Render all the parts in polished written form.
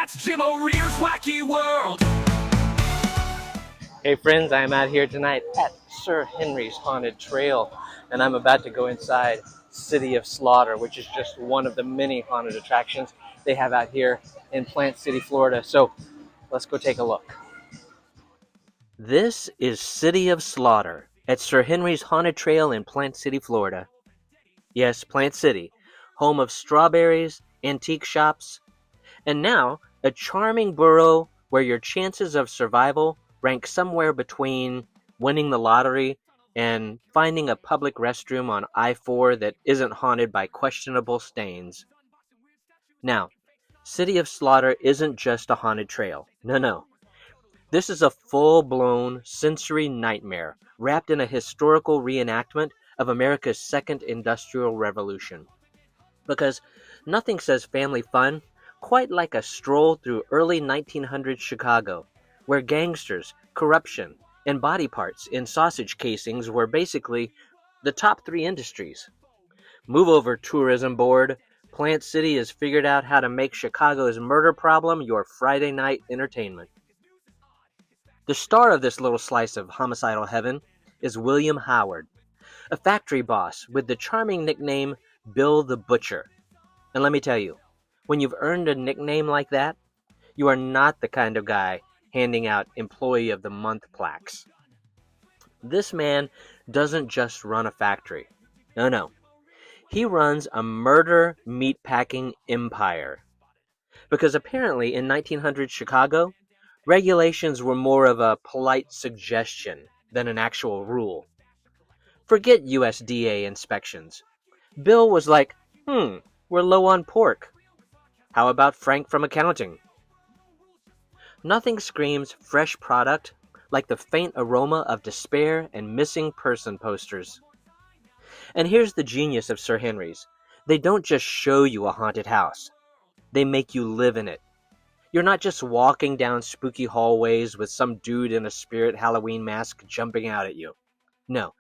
That's Jim O'Rear's Wacky World. Hey friends, I am out here tonight at Sir Henry's Haunted Trail, and I'm about to go inside City of Slaughter, which is just one of the many haunted attractions they have out here in Plant City, Florida. So let's go take a look. This is City of Slaughter at Sir Henry's Haunted Trail in Plant City, Florida. Yes, Plant City, home of strawberries, antique shops, and now a charming borough where your chances of survival rank somewhere between winning the lottery and finding a public restroom on I-4 that isn't haunted by questionable stains. Now, City of Slaughter isn't just a haunted trail. No. This is a full-blown sensory nightmare wrapped in a historical reenactment of America's second industrial revolution. Because nothing says family fun quite like a stroll through early 1900s Chicago, where gangsters, corruption, and body parts in sausage casings were basically the top three industries. Move over, tourism board. Plant City has figured out how to make Chicago's murder problem your Friday night entertainment. The star of this little slice of homicidal heaven is William Howard, a factory boss with the charming nickname Bill the Butcher. And let me tell you, when you've earned a nickname like that, you are not the kind of guy handing out Employee of the Month plaques. This man doesn't just run a factory. No. He runs a murder meatpacking empire. Because apparently in 1900 Chicago, regulations were more of a polite suggestion than an actual rule. Forget USDA inspections. Bill was like, we're low on pork. How about Frank from accounting? Nothing screams fresh product like the faint aroma of despair and missing person posters. And here's the genius of Sir Henry's. They don't just show you a haunted house. They make you live in it. You're not just walking down spooky hallways with some dude in a spirit Halloween mask jumping out at you. No,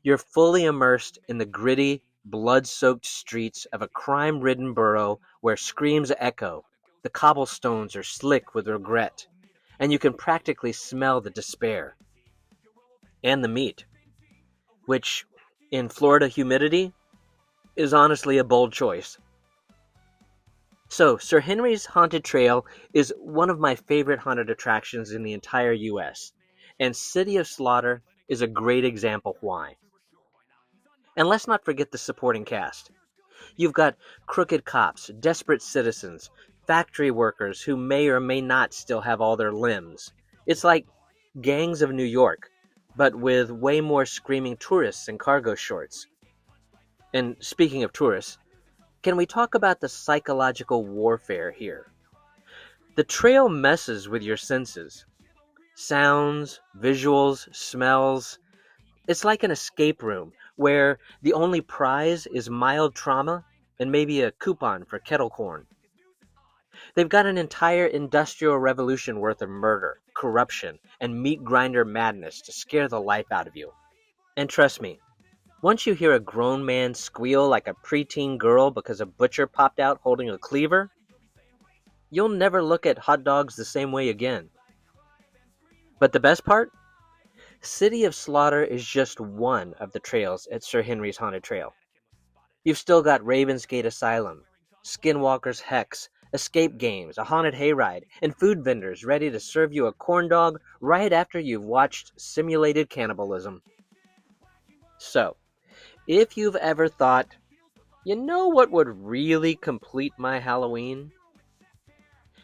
you're fully immersed in the gritty, blood-soaked streets of a crime-ridden borough where screams echo. The cobblestones are slick with regret, and you can practically smell the despair. And the meat, which, in Florida humidity, is honestly a bold choice. So, Sir Henry's Haunted Trail is one of my favorite haunted attractions in the entire U.S., and City of Slaughter is a great example why. And let's not forget the supporting cast. You've got crooked cops, desperate citizens, factory workers who may or may not still have all their limbs. It's like Gangs of New York, but with way more screaming tourists in cargo shorts. And speaking of tourists, can we talk about the psychological warfare here? The trail messes with your senses. Sounds, visuals, smells. It's like an escape room where the only prize is mild trauma and maybe a coupon for kettle corn. They've got an entire industrial revolution worth of murder, corruption, and meat grinder madness to scare the life out of you. And trust me, once you hear a grown man squeal like a preteen girl because a butcher popped out holding a cleaver, you'll never look at hot dogs the same way again. But the best part? City of Slaughter is just one of the trails at Sir Henry's Haunted Trail. You've still got Ravensgate Asylum, Skinwalker's Hex, escape games, a haunted hayride, and food vendors ready to serve you a corn dog right after you've watched simulated cannibalism. So, if you've ever thought, you know what would really complete my Halloween?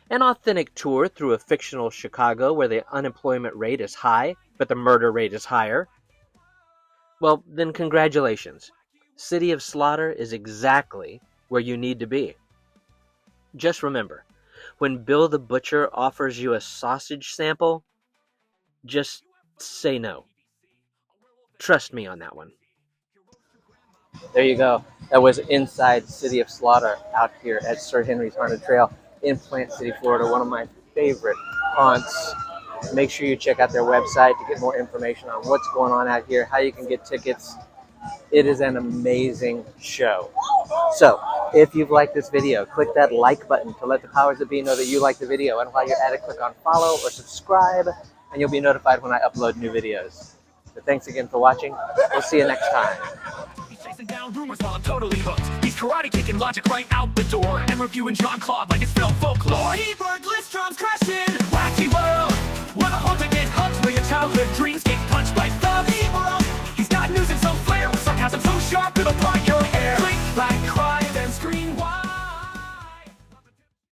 An authentic tour through a fictional Chicago where the unemployment rate is high, but the murder rate is higher? Well, then congratulations. City of Slaughter is exactly where you need to be. Just remember, when Bill the Butcher offers you a sausage sample, just say no. Trust me on that one. There you go. That was inside City of Slaughter out here at Sir Henry's Haunted Trail in Plant City, Florida. One of my favorite haunts. Make sure you check out their website to get more information on what's going on out here, how you can get tickets. It is an amazing show. So, If you've liked this video, click that like button to let the powers that be know that you like the video. And while you're at it, click on follow or subscribe, and you'll be notified when I upload new videos. So thanks again for watching. We'll see you next time. He's chasing down rumors while I'm totally hooked. He's karate kicking logic right out the door and reviewing Jean-Claude like it's film folklore. He wordless